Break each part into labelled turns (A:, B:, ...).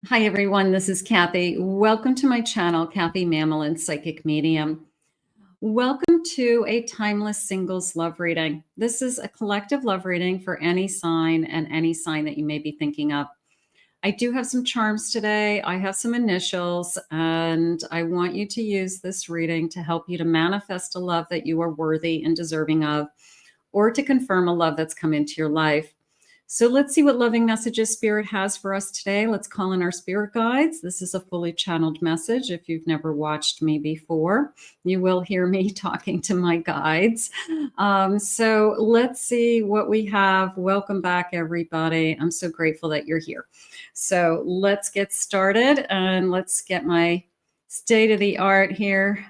A: Hi, everyone. This is Kathy. Welcome to my channel, Kathy Mammolin Psychic Medium. Welcome to a timeless singles love reading. This is a collective love reading for any sign and any sign that you may be thinking of. I do have some charms today. I have some initials, and I want you to use this reading to help you to manifest a love that you are worthy and deserving of, or to confirm a love that's come into your life. So let's see what loving messages Spirit has for us today. Let's call in our spirit guides. This is a fully channeled message. If you've never watched me before, you will hear me talking to my guides. So let's see what we have. Welcome back, everybody. I'm so grateful that you're here. So let's get started and let's get my state of the art here.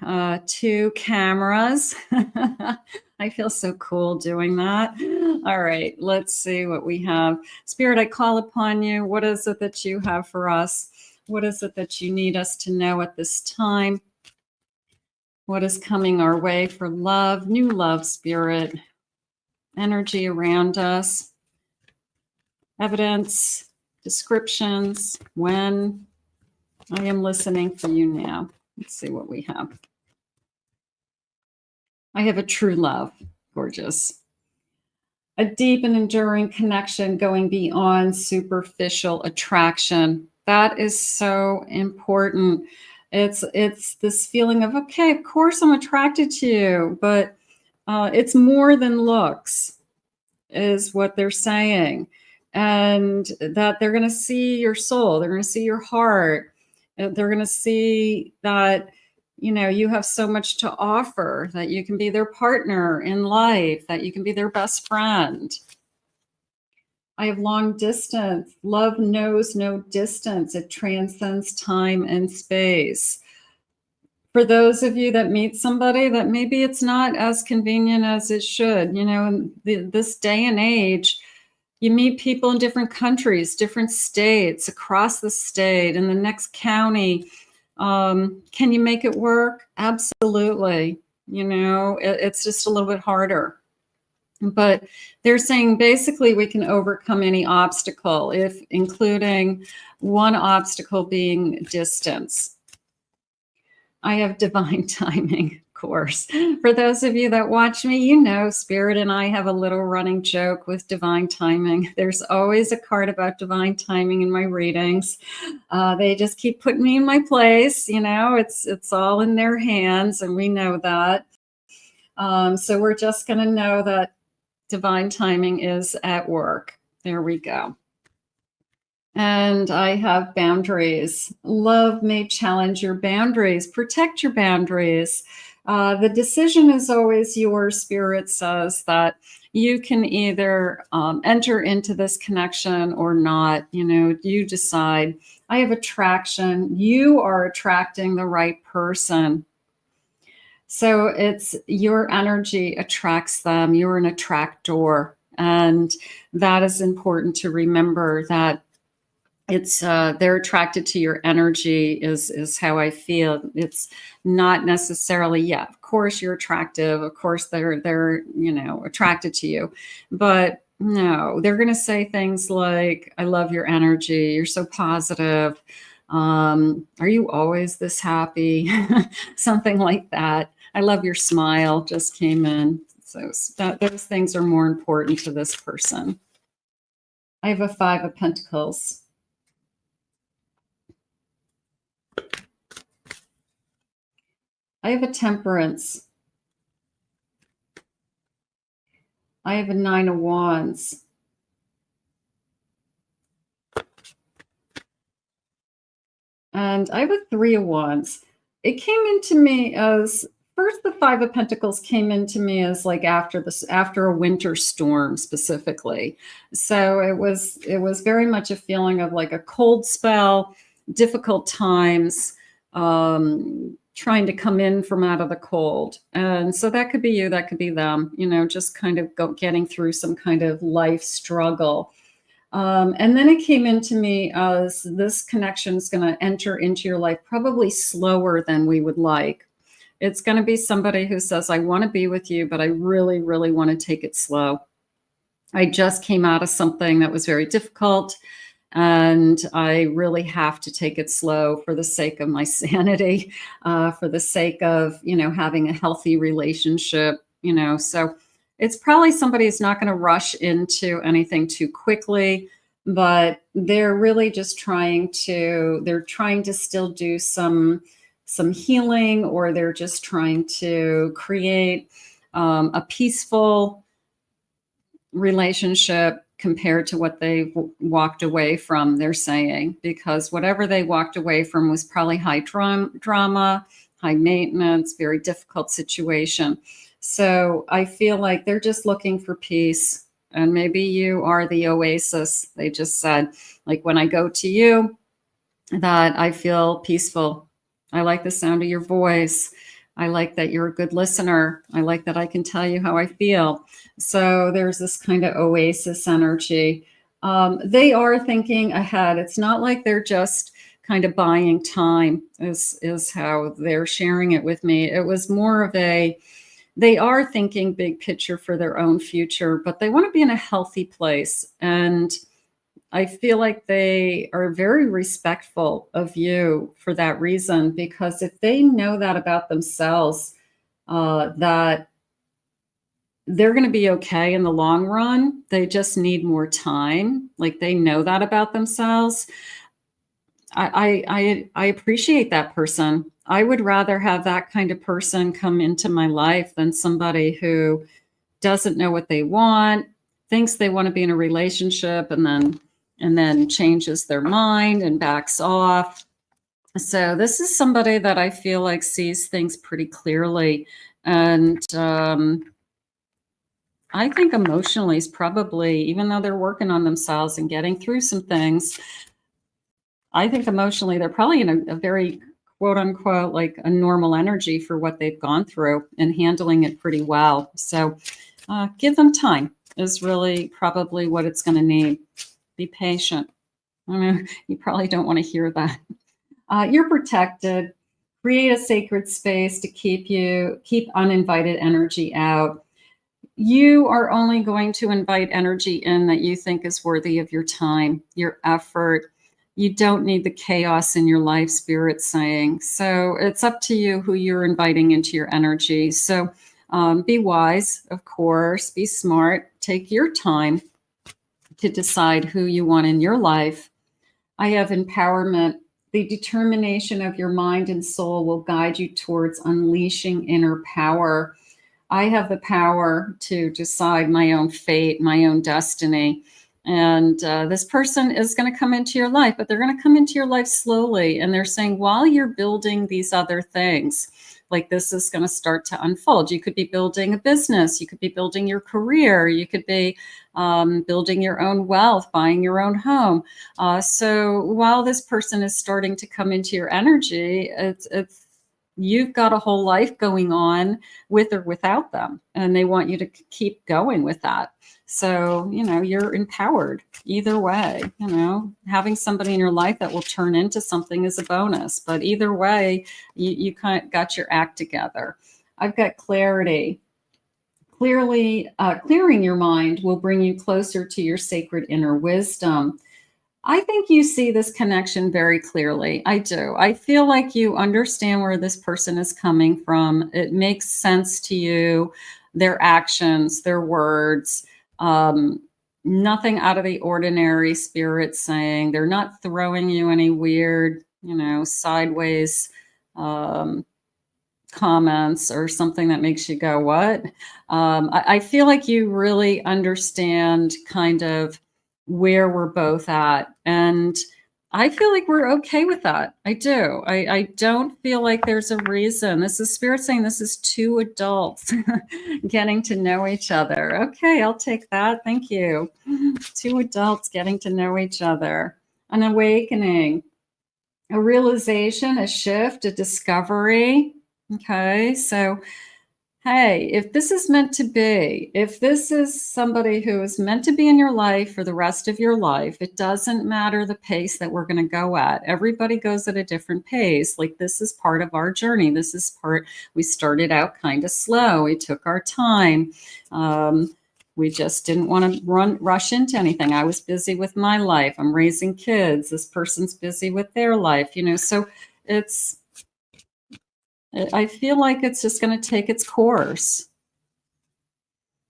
A: 2 cameras. I feel so cool doing that. All right, let's see what we have. Spirit, I call upon you. What is it that you have for us? What is it that you need us to know at this time? What is coming our way for love? New love, Spirit. Energy around us. Evidence, descriptions, when. I am listening for you now. Let's see what we have. I have a true love. Gorgeous. A deep and enduring connection going beyond superficial attraction. That is so important. It's this feeling of, okay, of course I'm attracted to you, but it's more than looks, is what they're saying. And that they're going to see your soul. They're going to see your heart. They're going to see that, you know, you have so much to offer, that you can be their partner in life, that you can be their best friend. I have long distance. Love knows no distance. It transcends time and space. For those of you that meet somebody that maybe it's not as convenient as it should, you know, in this day and age, you meet people in different countries, different states, across the state, in the next county. Can you make it work? Absolutely. You know, it's just a little bit harder. But they're saying basically we can overcome any obstacle, if including one obstacle being distance. I have divine timing, of course. For those of you that watch me, you know Spirit and I have a little running joke with divine timing. There's always a card about divine timing in my readings. They just keep putting me in my place. You know, it's all in their hands, and we know that. So we're just going to know that divine timing is at work. There we go. And I have boundaries. Love may challenge your boundaries. Protect your boundaries. The decision is always yours. Spirit says that you can either enter into this connection or not. You know, you decide. I have attraction. You are attracting the right person. So it's your energy attracts them. You're an attractor. And that is important to remember, that it's they're attracted to your energy is how I feel. It's not necessarily, yeah, of course you're attractive, of course they're you know, attracted to you, but no, they're going to say things like, I love your energy, you're so positive, are you always this happy? Something like that. I love your smile, just came in. So those things are more important to this person. I have a 5 of Pentacles. I have a Temperance. I have a 9 of Wands. And I have a 3 of Wands. It came into me as, first the 5 of Pentacles came into me as like after a winter storm specifically. So it was very much a feeling of like a cold spell, difficult times, trying to come in from out of the cold. And so that could be you, that could be them, you know, just kind of getting through some kind of life struggle. And then it came into me as this connection is going to enter into your life probably slower than we would like. It's going to be somebody who says, I want to be with you, but I really, really want to take it slow. I just came out of something that was very difficult. And I really have to take it slow for the sake of my sanity, for the sake of, having a healthy relationship, So it's probably somebody who's not going to rush into anything too quickly, but they're really just they're trying to still do some healing, or they're just trying to create a peaceful relationship compared to what they walked away from, they're saying, because whatever they walked away from was probably high drama, high maintenance, very difficult situation. So I feel like they're just looking for peace. And maybe you are the oasis. They just said, like, when I go to you, that I feel peaceful. I like the sound of your voice. I like that you're a good listener. I like that I can tell you how I feel. So there's this kind of oasis energy. They are thinking ahead. It's not like they're just kind of buying time, is how they're sharing it with me. It was more of they are thinking big picture for their own future, but they want to be in a healthy place. And I feel like they are very respectful of you for that reason, because if they know that about themselves, that they're going to be okay in the long run, they just need more time. Like, they know that about themselves. I appreciate that person. I would rather have that kind of person come into my life than somebody who doesn't know what they want, thinks they want to be in a relationship, and then changes their mind and backs off. So this is somebody that I feel like sees things pretty clearly. And I think emotionally is probably, even though they're working on themselves and getting through some things, I think emotionally they're probably in a very, quote unquote, like a normal energy for what they've gone through and handling it pretty well. So give them time is really probably what it's going to need. Be patient. I mean, you probably don't want to hear that. You're protected. Create a sacred space to keep uninvited energy out. You are only going to invite energy in that you think is worthy of your time, your effort. You don't need the chaos in your life, Spirit's saying. So it's up to you who you're inviting into your energy. So be wise, of course. Be smart. Take your time to decide who you want in your life. I have empowerment. The determination of your mind and soul will guide you towards unleashing inner power. I have the power to decide my own fate, my own destiny. And this person is going to come into your life, but they're going to come into your life slowly. And they're saying, while you're building these other things, like, this is going to start to unfold. You could be building a business. You could be building your career. You could be building your own wealth, buying your own home. So while this person is starting to come into your energy, it's you've got a whole life going on with or without them, and they want you to keep going with that. So, you're empowered either way. Having somebody in your life that will turn into something is a bonus, but either way, you kind of got your act together. I've got clarity. Clearing your mind will bring you closer to your sacred inner wisdom. I think you see this connection very clearly. I do. I feel like you understand where this person is coming from. It makes sense to you, their actions, their words, nothing out of the ordinary, Spirit saying. They're not throwing you any weird, sideways comments or something that makes you go, what? I feel like you really understand kind of where we're both at. And I feel like we're okay with that. I do. I don't feel like there's a reason. This is Spirit saying this is two adults getting to know each other. Okay, I'll take that. Thank you. Two adults getting to know each other. An awakening, a realization, a shift, a discovery. Okay, so hey, if this is meant to be, if this is somebody who is meant to be in your life for the rest of your life, it doesn't matter the pace that we're going to go at. Everybody goes at a different pace. Like, this is part of our journey. This is we started out kind of slow. We took our time. We just didn't want to rush into anything. I was busy with my life. I'm raising kids. This person's busy with their life, you know. So I feel like it's just going to take its course.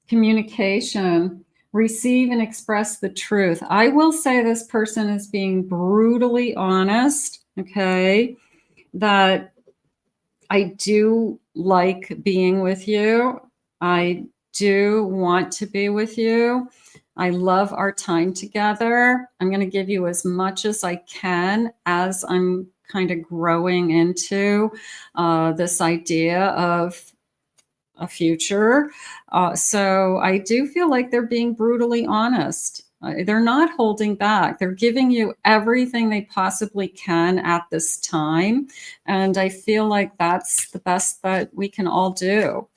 A: Communication, receive and express the truth. I will say this person is being brutally honest, okay? That I do like being with you. I do want to be with you. I love our time together. I'm going to give you as much as I can as I'm kind of growing into this idea of a future. So I do feel like they're being brutally honest. They're not holding back. They're giving you everything they possibly can at this time. And I feel like that's the best that we can all do.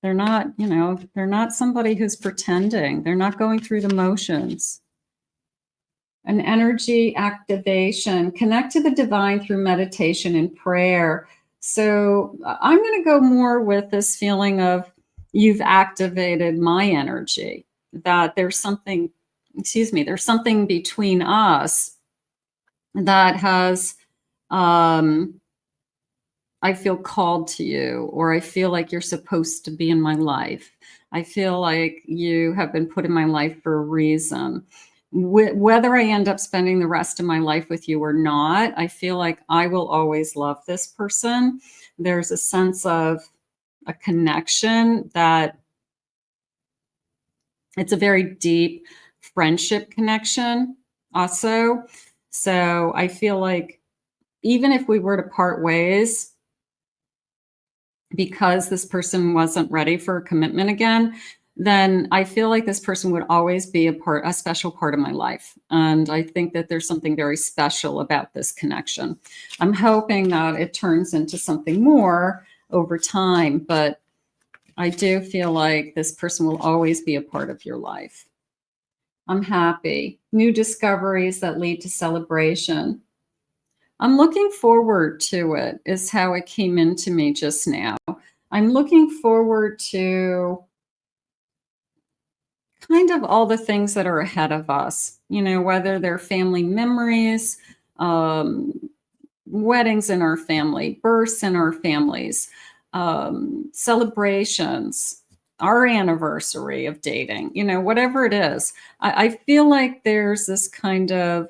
A: They're not, you know, they're not somebody who's pretending. They're not going through the motions. An energy activation. Connect to the divine through meditation and prayer. So I'm going to go more with this feeling of you've activated my energy, that there's something, there's something between us that has, I feel called to you, or I feel like you're supposed to be in my life. I feel like you have been put in my life for a reason. Whether I end up spending the rest of my life with you or not, I feel like I will always love this person. There's a sense of a connection that it's a very deep friendship connection also. So I feel like even if we were to part ways, because this person wasn't ready for a commitment again, then I feel like this person would always be a special part of my life. And I think that there's something very special about this connection. I'm hoping that it turns into something more over time, but I do feel like this person will always be a part of your life. I'm happy. New discoveries that lead to celebration. I'm looking forward to it, is how it came into me just now. I'm looking forward to kind of all the things that are ahead of us, you know, whether they're family memories, weddings in our family, births in our families, celebrations, our anniversary of dating, you know, whatever it is. I feel like there's this kind of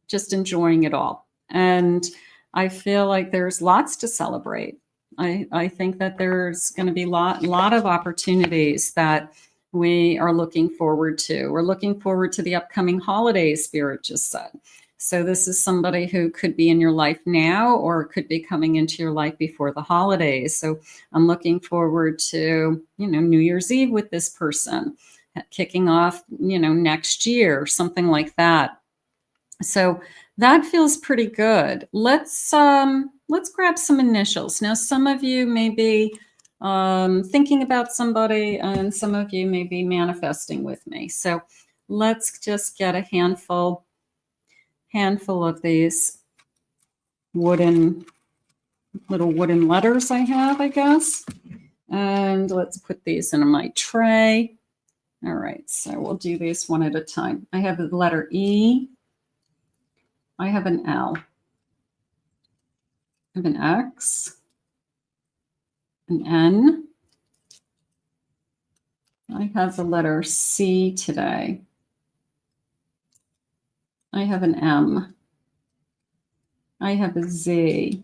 A: just enjoying it all. And I feel like there's lots to celebrate. I think that there's going to be a lot of opportunities that we are looking forward to. We're looking forward to the upcoming holidays, Spirit just said. So this is somebody who could be in your life now or could be coming into your life before the holidays. So I'm looking forward to, you know, New Year's Eve with this person, kicking off, you know, next year, something like that. So that feels pretty good. Let's grab some initials. Now, some of you may be thinking about somebody, and some of you may be manifesting with me. So let's just get a handful of these little wooden letters I have, I guess. And let's put these in my tray. All right, so we'll do these one at a time. I have the letter E. I have an L. I have an X, an N. I have the letter C today. I have an M. I have a Z,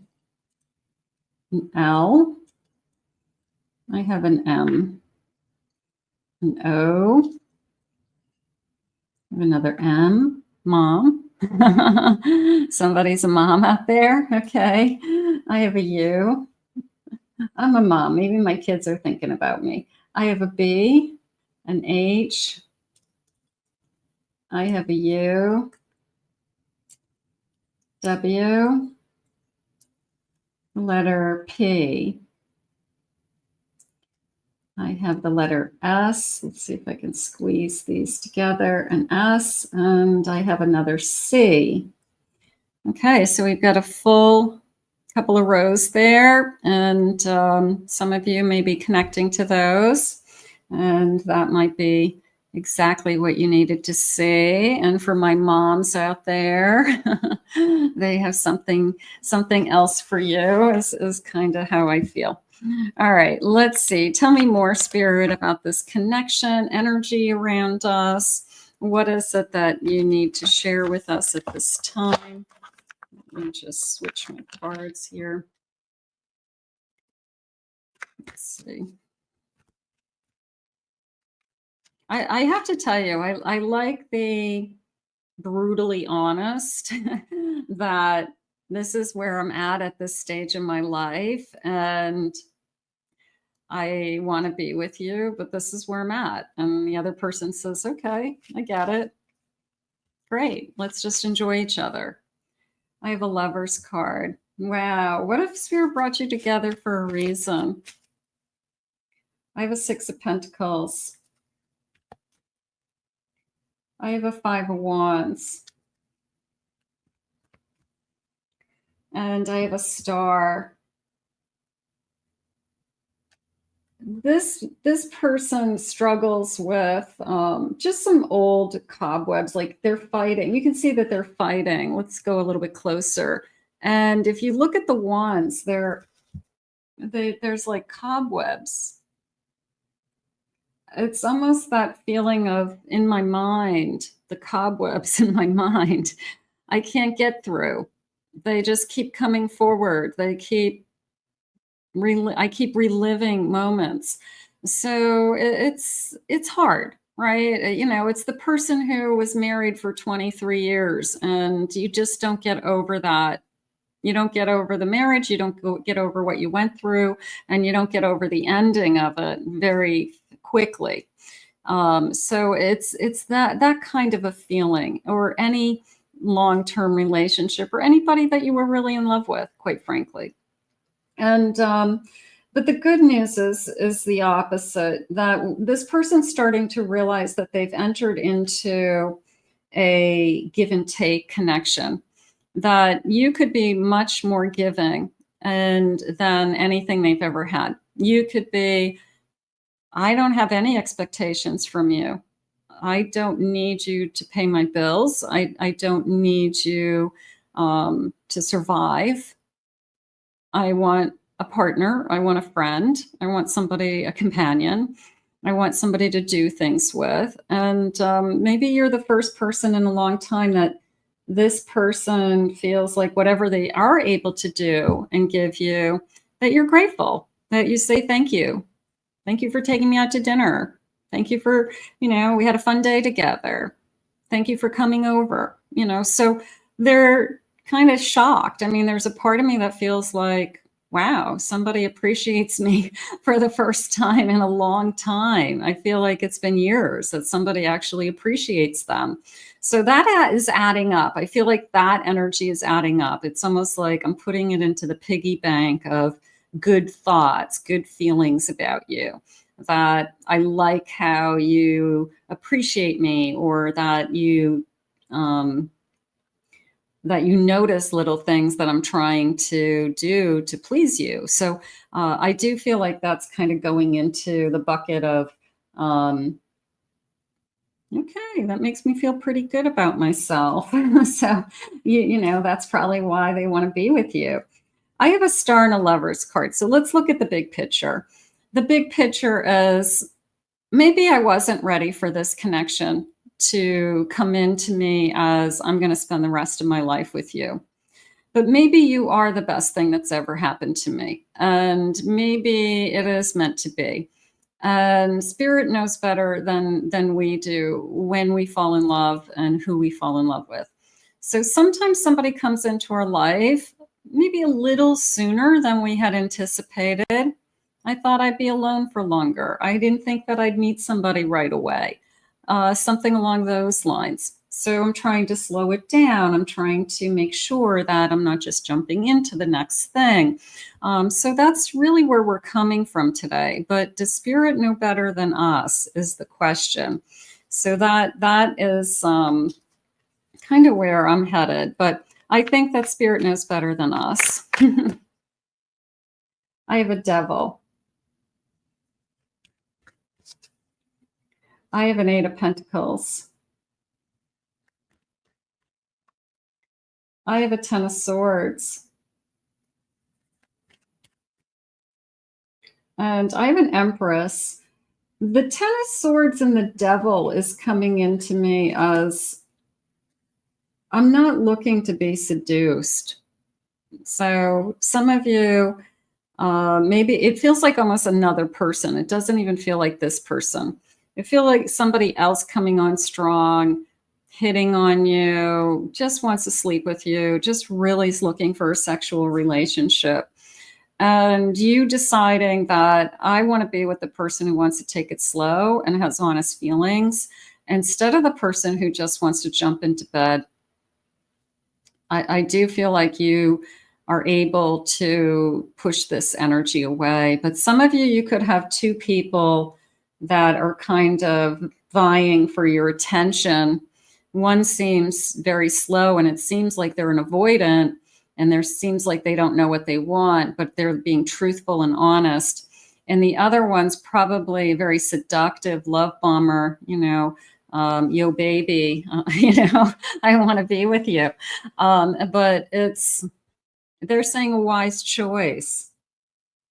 A: an L. I have an M, an O. I have another M, Mom. Somebody's a mom out there. Okay. I have a U. I'm a mom. Maybe my kids are thinking about me. I have a B, an H. I have a U, W, letter P. I have the letter S. Let's see if I can squeeze these together. An S, and I have another C. Okay, so we've got a full couple of rows there, and some of you may be connecting to those. And that might be exactly what you needed to see. And for my moms out there, they have something else for you, is kind of how I feel. All right, let's see. Tell me more, Spirit, about this connection, energy around us. What is it that you need to share with us at this time? Let me just switch my cards here. Let's see. I have to tell you, I like the brutally honest that this is where I'm at this stage in my life, and I want to be with you, but this is where I'm at. And the other person says, okay, I get it. Great. Let's just enjoy each other. I have a Lover's card. Wow. What if Spirit brought you together for a reason? I have a Six of Pentacles. I have a Five of Wands. And I have a Star. This person struggles with just some old cobwebs, like they're fighting. You can see that they're fighting. Let's go a little bit closer. And if you look at the wands, there's like cobwebs. It's almost that feeling of, in my mind, the cobwebs in my mind, I can't get through. They just keep coming forward. I keep reliving moments. So it's hard, right? You know, it's the person who was married for 23 years and you just don't get over that. You don't get over the marriage. You don't get over what you went through, and you don't get over the ending of it very quickly. So it's that kind of a feeling, or any long-term relationship, or anybody that you were really in love with, quite frankly. And but the good news is the opposite, that this person's starting to realize that they've entered into a give and take connection, that you could be much more giving than anything they've ever had. You could be, I don't have any expectations from you. I don't need you to pay my bills. I don't need you to survive. I want a partner. I want a friend. I want somebody, a companion. I want somebody to do things with. And maybe you're the first person in a long time that this person feels like whatever they are able to do and give you, that you're grateful, that you say thank you. Thank you for taking me out to dinner. Thank you for, we had a fun day together. Thank you for coming over, so they're kind of shocked. I mean, there's a part of me that feels like, wow, somebody appreciates me for the first time in a long time. I feel like it's been years that somebody actually appreciates them. So that is adding up. I feel like that energy is adding up. It's almost like I'm putting it into the piggy bank of good thoughts, good feelings about you, that I like how you appreciate me, or that you notice little things that I'm trying to do to please you. So I do feel like that's kind of going into the bucket of, okay, that makes me feel pretty good about myself. So, that's probably why they want to be with you. I have a Star and a Lover's card. So let's look at the big picture. The big picture is, maybe I wasn't ready for this connection to come into me as I'm going to spend the rest of my life with you. But maybe you are the best thing that's ever happened to me. And maybe it is meant to be. And Spirit knows better than we do when we fall in love and who we fall in love with. So sometimes somebody comes into our life maybe a little sooner than we had anticipated. I thought I'd be alone for longer. I didn't think that I'd meet somebody right away. Something along those lines. So I'm trying to slow it down. I'm trying to make sure that I'm not just jumping into the next thing. So that's really where we're coming from today. But does Spirit know better than us is the question. So that is kind of where I'm headed. But I think that Spirit knows better than us. I have a Devil. I have an 8 of Pentacles. I have a 10 of Swords. And I have an Empress. The 10 of Swords and the Devil is coming into me as I'm not looking to be seduced. So some of you, maybe it feels like almost another person. It doesn't even feel like this person. It feels like somebody else coming on strong, hitting on you, just wants to sleep with you, just really is looking for a sexual relationship. And you deciding that I want to be with the person who wants to take it slow and has honest feelings instead of the person who just wants to jump into bed. I do feel like you are able to push this energy away. But some of you could have two people that are kind of vying for your attention. One seems very slow and it seems like they're an avoidant, and there seems like they don't know what they want, but they're being truthful and honest. And the other one's probably a very seductive love bomber, yo baby, I want to be with you. But they're saying a wise choice.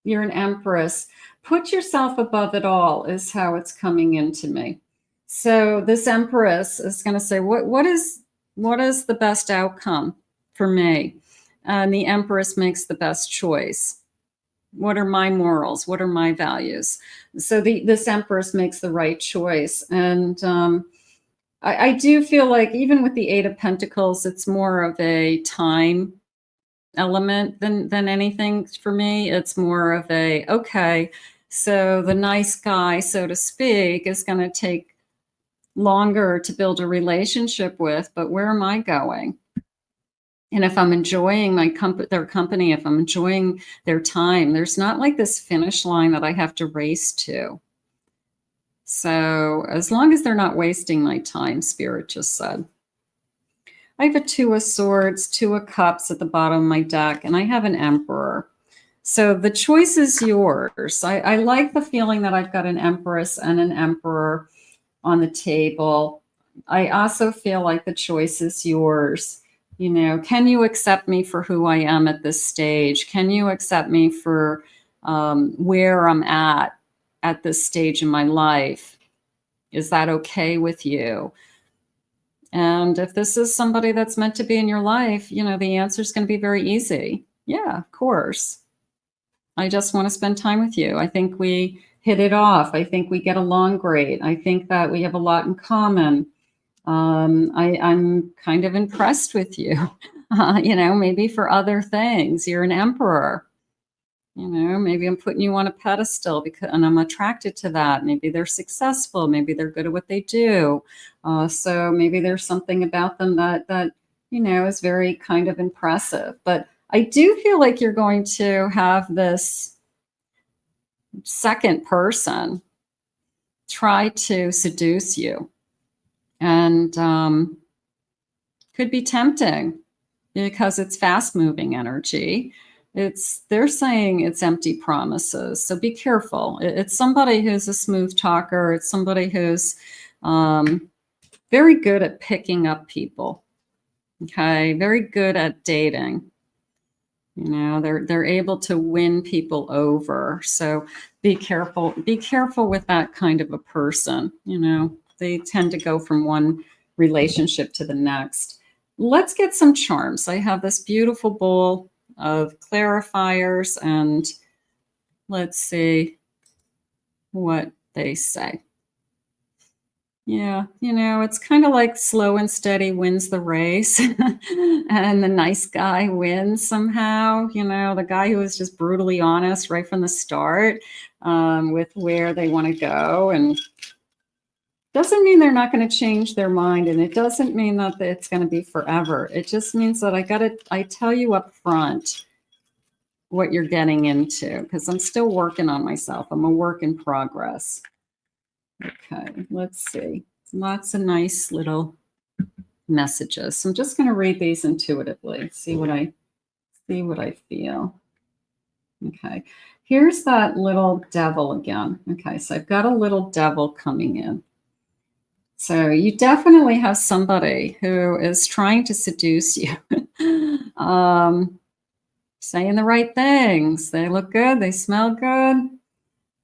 A: You're an Empress. Put yourself above it all is how it's coming into me. So this Empress is going to say, what is the best outcome for me? And the Empress makes the best choice. What are my morals? What are my values? So this Empress makes the right choice. And I do feel like even with the 8 of Pentacles, it's more of a time element than anything for me. It's more of a, okay, so the nice guy, so to speak, is going to take longer to build a relationship with, but where am I going? And if I'm enjoying their company, if I'm enjoying their time, there's not like this finish line that I have to race to. So as long as they're not wasting my time, Spirit just said. I have a 2 of Swords, 2 of Cups at the bottom of my deck, and I have an Emperor. So the choice is yours. I like the feeling that I've got an Empress and an Emperor on the table. I also feel like the choice is yours. Can you accept me for who I am at this stage? Can you accept me for where I'm at this stage in my life? Is that okay with you? And if this is somebody that's meant to be in your life, the answer is going to be very easy. Yeah, of course. I just want to spend time with you. I think we hit it off. I think we get along great. I think that we have a lot in common. I'm kind of impressed with you, maybe for other things. You're an Emperor. Maybe I'm putting you on a pedestal and I'm attracted to that. Maybe they're successful. Maybe they're good at what they do. So maybe there's something about them that is very kind of impressive. But I do feel like you're going to have this second person try to seduce you. And could be tempting because it's fast-moving energy. They're saying it's empty promises, so be careful. It's somebody who's a smooth talker. It's somebody who's very good at picking up people. Okay, very good at dating. They're able to win people over. So be careful. Be careful with that kind of a person. They tend to go from one relationship to the next. Let's get some charms. I have this beautiful bowl of clarifiers, and let's see what they say. Yeah, it's kind of like slow and steady wins the race, and the nice guy wins somehow. The guy who is just brutally honest right from the start with where they want to go, and doesn't mean they're not going to change their mind, and it doesn't mean that it's going to be forever. It just means that I tell you up front what you're getting into, because I'm still working on myself. I'm a work in progress. Okay, let's see. Lots of nice little messages. So I'm just going to read these intuitively, see what I feel. Okay, here's that little devil again. Okay, so I've got a little devil coming in. So you definitely have somebody who is trying to seduce you. Saying the right things. They look good. They smell good.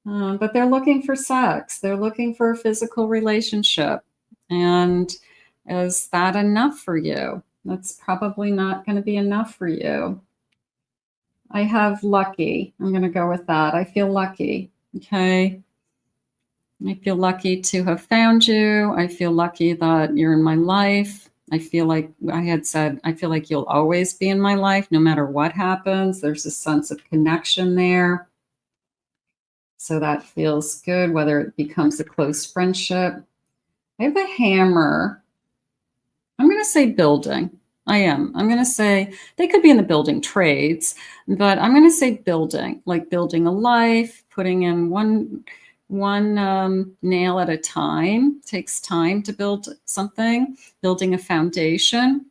A: But they're looking for sex. They're looking for a physical relationship. And is that enough for you? That's probably not going to be enough for you. I have lucky. I'm going to go with that. I feel lucky. Okay. I feel lucky to have found you. I feel lucky that you're in my life. I feel like I had said, I feel like you'll always be in my life no matter what happens. There's a sense of connection there. So that feels good, whether it becomes a close friendship. I have a hammer. I'm going to say building. I am. I'm going to say they could be in the building trades, but I'm going to say building, like building a life, putting in one nail at a time. It takes time to build something, building a foundation.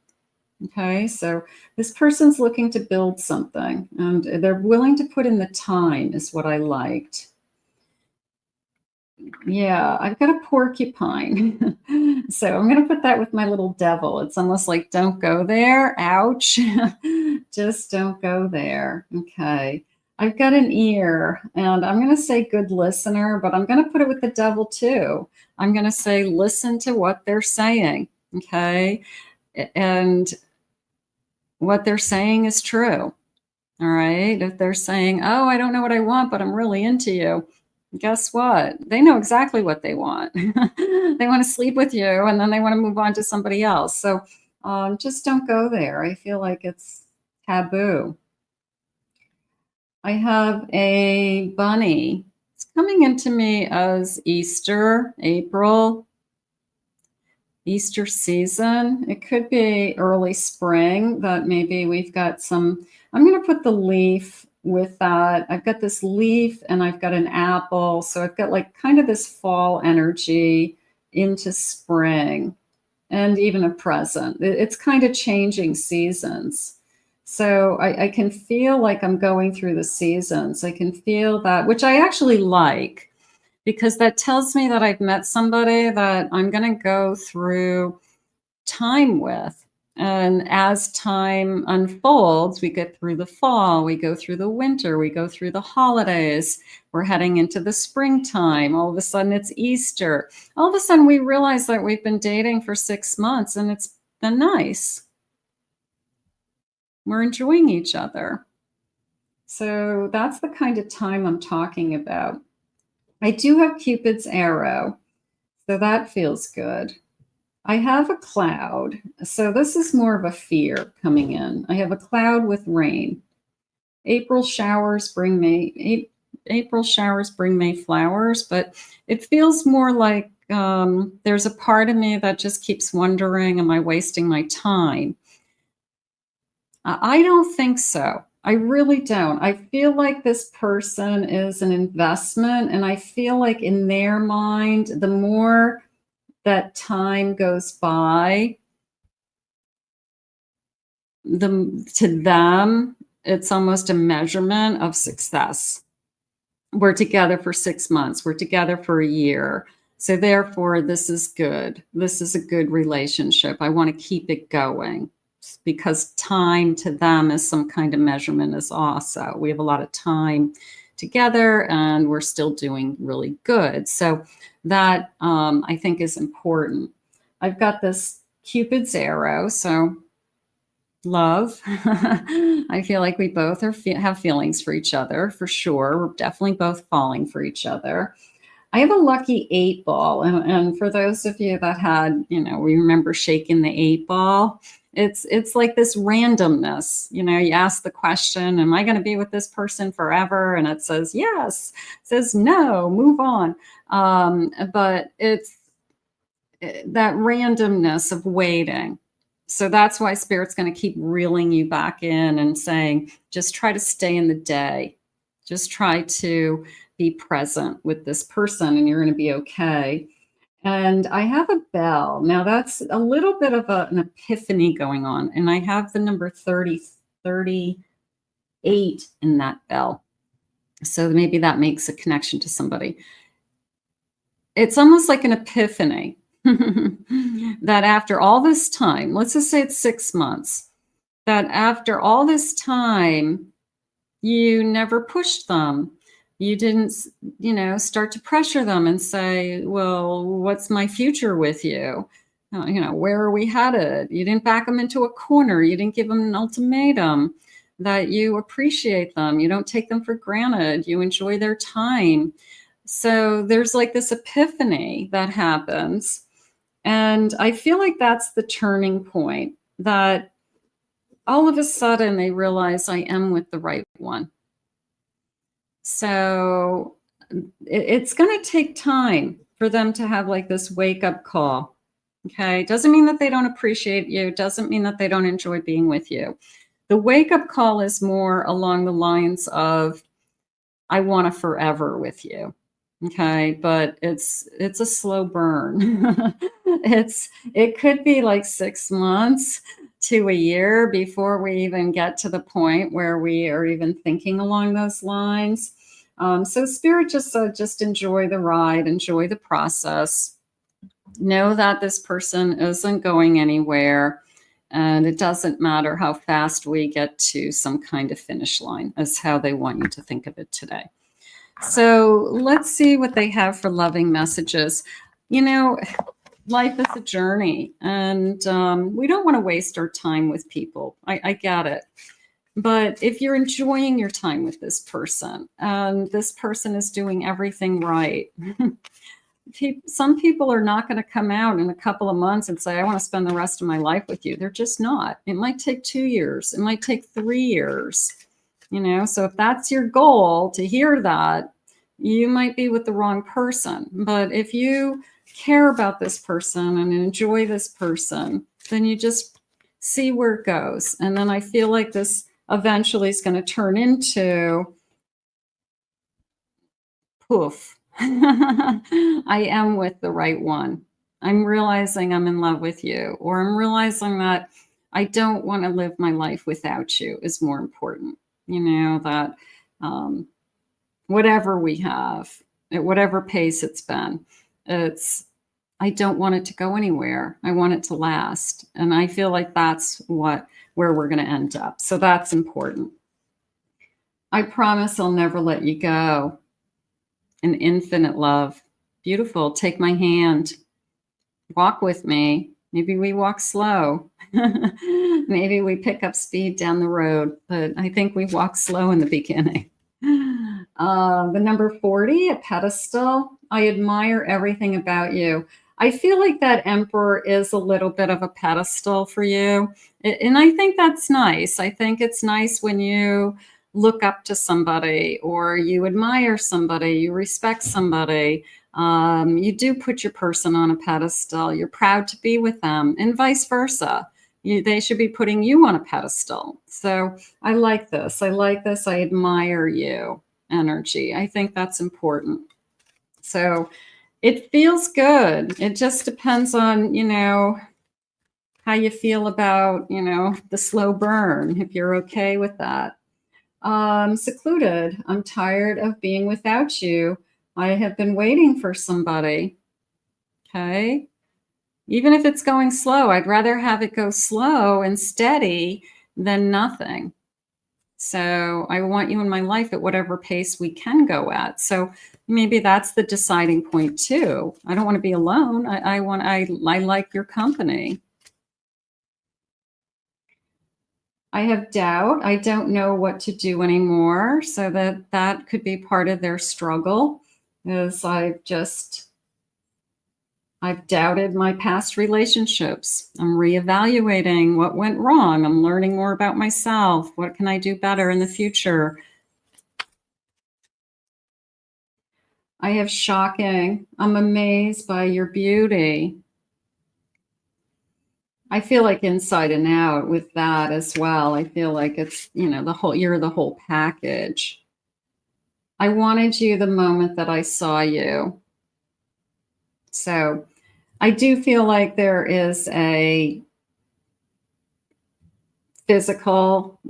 A: Okay, so this person's looking to build something, and they're willing to put in the time is what I liked. Yeah, I've got a porcupine. So I'm going to put that with my little devil. It's almost like, don't go there. Ouch. Just don't go there. Okay. I've got an ear, and I'm going to say good listener, but I'm going to put it with the devil too. I'm going to say, listen to what they're saying. Okay. And what they're saying is true. All right. If they're saying, oh, I don't know what I want, but I'm really into you. Guess what? They know exactly what they want. They want to sleep with you, and then they want to move on to somebody else. So just don't go there. I feel like it's taboo. I have a bunny. It's coming into me as Easter, April, Easter season. It could be early spring that maybe we've got some. I'm going to put the leaf with that. I've got this leaf and I've got an apple. So I've got like kind of this fall energy into spring and even a present. It's kind of changing seasons. So I can feel like I'm going through the seasons. I can feel that, which I actually like, because that tells me that I've met somebody that I'm going to go through time with. And as time unfolds, we get through the fall, we go through the winter, we go through the holidays, we're heading into the springtime. All of a sudden it's Easter. All of a sudden we realize that we've been dating for 6 months and it's been nice. We're enjoying each other. So that's the kind of time I'm talking about. I do have Cupid's arrow, so that feels good. I have a cloud. So this is more of a fear coming in. I have a cloud with rain. April showers bring May flowers, but it feels more like there's a part of me that just keeps wondering, am I wasting my time? I don't think so. I really don't. I feel like this person is an investment, and I feel like in their mind, the more that time goes by, to them, it's almost a measurement of success. We're together for 6 months. We're together for a year. So therefore, this is good. This is a good relationship. I want to keep it going, because time to them is some kind of measurement as also. We have a lot of time together and we're still doing really good. So that I think is important. I've got this Cupid's arrow, so love. I feel like we both have feelings for each other, for sure. We're definitely both falling for each other. I have a lucky 8 ball. And for those of you that had, we remember shaking the 8 ball. It's like this randomness. You ask the question, am I going to be with this person forever? And it says, yes. It says, no, move on. But it's that randomness of waiting. So that's why Spirit's going to keep reeling you back in and saying, just try to stay in the day. Just try to be present with this person and you're going to be okay. And I have a bell. Now that's a little bit of an epiphany going on. And I have the number 38 in that bell. So maybe that makes a connection to somebody. It's almost like an epiphany. that after all this time, let's just say it's 6 months, that after all this time, you never pushed them. You didn't, start to pressure them and say, well, what's my future with you? Where are we headed? You didn't back them into a corner. You didn't give them an ultimatum, that you appreciate them. You don't take them for granted. You enjoy their time. So there's like this epiphany that happens. And I feel like that's the turning point, that all of a sudden they realize I am with the right one. So it's going to take time for them to have like this wake up call. Okay. Doesn't mean that they don't appreciate you. Doesn't mean that they don't enjoy being with you. The wake up call is more along the lines of, I want a forever with you. Okay. But it's a slow burn. It could be like 6 months to a year before we even get to the point where we are even thinking along those lines. So Spirit just said, just enjoy the ride, enjoy the process. Know that this person isn't going anywhere. And it doesn't matter how fast we get to some kind of finish line, is how they want you to think of it today. So let's see what they have for loving messages. Life is a journey, and we don't want to waste our time with people. I get it. But if you're enjoying your time with this person, and this person is doing everything right, some people are not going to come out in a couple of months and say, I want to spend the rest of my life with you. They're just not. It might take 2 years. It might take 3 years. So if that's your goal, to hear that, you might be with the wrong person. But if you care about this person and enjoy this person, then you just see where it goes. And then I feel like this eventually is going to turn into poof. I am with the right one. I'm realizing I'm in love with you, or I'm realizing that I don't want to live my life without you is more important. That whatever we have, at whatever pace it's been, I don't want it to go anywhere. I want it to last. And I feel like that's where we're going to end up. So that's important. I promise I'll never let you go. An infinite love. Beautiful. Take my hand. Walk with me. Maybe we walk slow. Maybe we pick up speed down the road, but I think we walk slow in the beginning. The number 40, a pedestal. I admire everything about you. I feel like that Emperor is a little bit of a pedestal for you. And I think that's nice. I think it's nice when you look up to somebody, or you admire somebody, you respect somebody. You do put your person on a pedestal. You're proud to be with them, and vice versa. They should be putting you on a pedestal. So I like this. I like this. I admire you energy. I think that's important. So it feels good. It just depends on, how you feel about, the slow burn, if you're okay with that. Secluded. I'm tired of being without you. I have been waiting for somebody. Okay. Even if it's going slow, I'd rather have it go slow and steady than nothing. So I want you in my life at whatever pace we can go at. So maybe that's the deciding point too. I don't want to be alone. I like your company. I have doubt. I don't know what to do anymore. So that could be part of their struggle, is I've doubted my past relationships. I'm reevaluating what went wrong. I'm learning more about myself. What can I do better in the future? I have shocking. I'm amazed by your beauty. I feel like inside and out with that as well. I feel like it's, you're the whole package. I wanted you the moment that I saw you. So I do feel like there is a physical,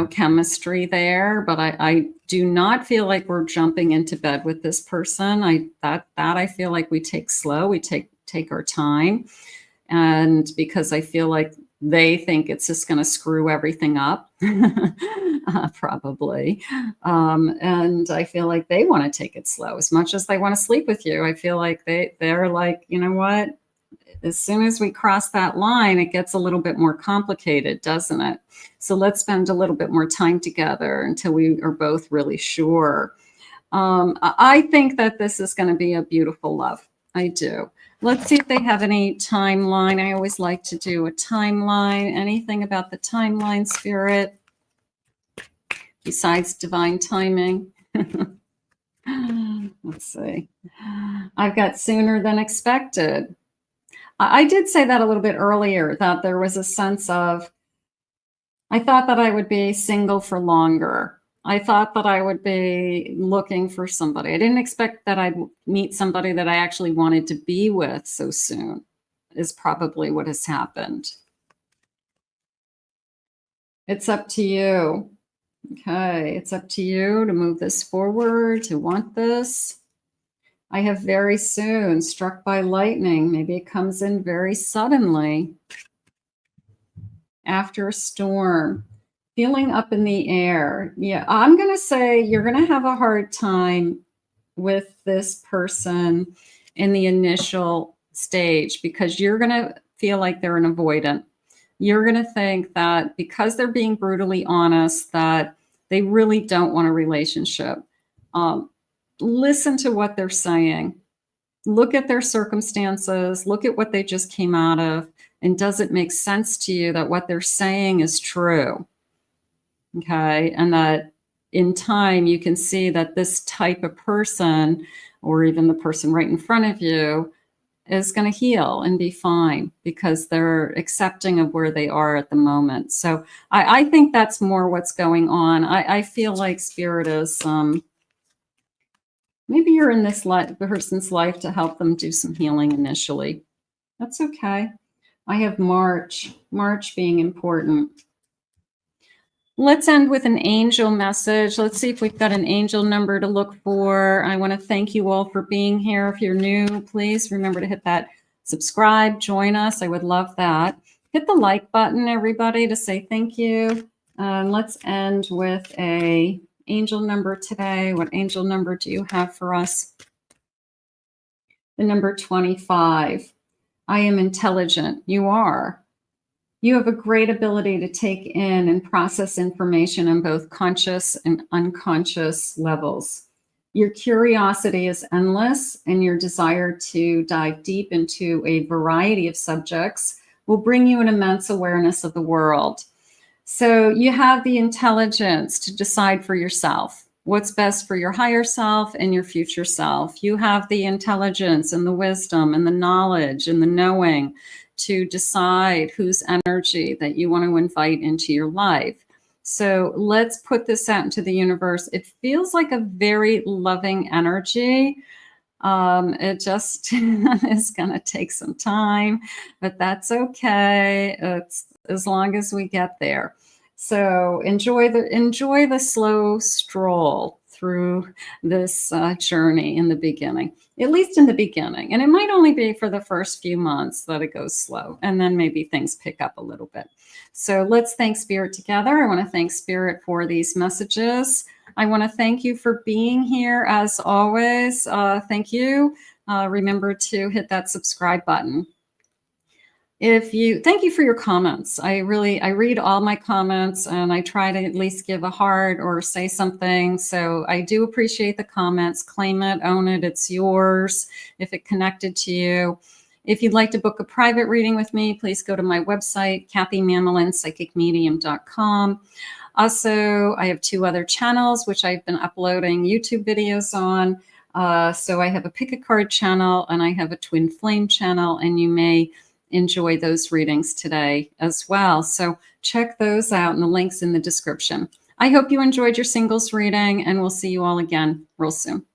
A: chemistry there, but I do not feel like we're jumping into bed with this person. I feel like we take slow, we take take our time. And because I feel like they think it's just going to screw everything up, probably. And I feel like they want to take it slow as much as they want to sleep with you. I feel like they're like, you know what? As soon as we cross that line, it gets a little bit more complicated, doesn't it? So let's spend a little bit more time together until we are both really sure. I think that this is going to be a beautiful love. I do. Let's see if they have any timeline. I always like to do a timeline. Anything about the timeline, Spirit, besides divine timing? Let's see. I've got sooner than expected. I did say that a little bit earlier, that there was a sense of, I thought that I would be single for longer. I thought that I would be looking for somebody. I didn't expect that I'd meet somebody that I actually wanted to be with so soon, is probably what has happened. It's up to you. Okay, it's up to you to move this forward, to want this. I have very soon, struck by lightning. Maybe it comes in very suddenly. After a storm. Feeling up in the air. Yeah, I'm going to say you're going to have a hard time with this person in the initial stage because you're going to feel like they're an avoidant. You're going to think that because they're being brutally honest, that they really don't want a relationship. Listen to what they're saying. Look at their circumstances. Look at what they just came out of. And does it make sense to you that what they're saying is true? Okay. And that in time, you can see that this type of person, or even the person right in front of you, is going to heal and be fine because they're accepting of where they are at the moment. So I think that's more what's going on. I feel like Spirit is, maybe you're in this person's life to help them do some healing initially. That's okay. I have March being important. Let's end with an angel message. Let's see if we've got an angel number to look for. I want to thank you all for being here. If you're new, please remember to hit that subscribe, join us. I would love that. Hit the like button, everybody, to say thank you. Let's end with a angel number today. What angel number do you have for us? The number 25. I am intelligent. You are. You have a great ability to take in and process information on both conscious and unconscious levels. Your curiosity is endless, and your desire to dive deep into a variety of subjects will bring you an immense awareness of the world. So you have the intelligence to decide for yourself what's best for your higher self and your future self. You have the intelligence and the wisdom and the knowledge and the knowing to decide whose energy that you want to invite into your life. So let's put this out into the universe. It feels like a very loving energy. It just is going to take some time, but that's okay. It's as long as we get there. So enjoy the slow stroll through this journey in the beginning, at least in the beginning. And it might only be for the first few months that it goes slow, and then maybe things pick up a little bit. So let's thank Spirit together. I want to thank Spirit for these messages. I want to thank you for being here as always. Thank you. Remember to hit that subscribe button. Thank you for your comments. I read all my comments, and I try to at least give a heart or say something. So I do appreciate the comments. Claim it, own it. It's yours if it connected to you. If you'd like to book a private reading with me, please go to my website, KathyMammelin.psychicmedium.com. Also, I have 2 other channels, which I've been uploading YouTube videos on. So I have a Pick a Card channel, and I have a Twin Flame channel, and you may enjoy those readings today as well. So check those out, and the link's in the description. I hope you enjoyed your singles reading, and we'll see you all again real soon.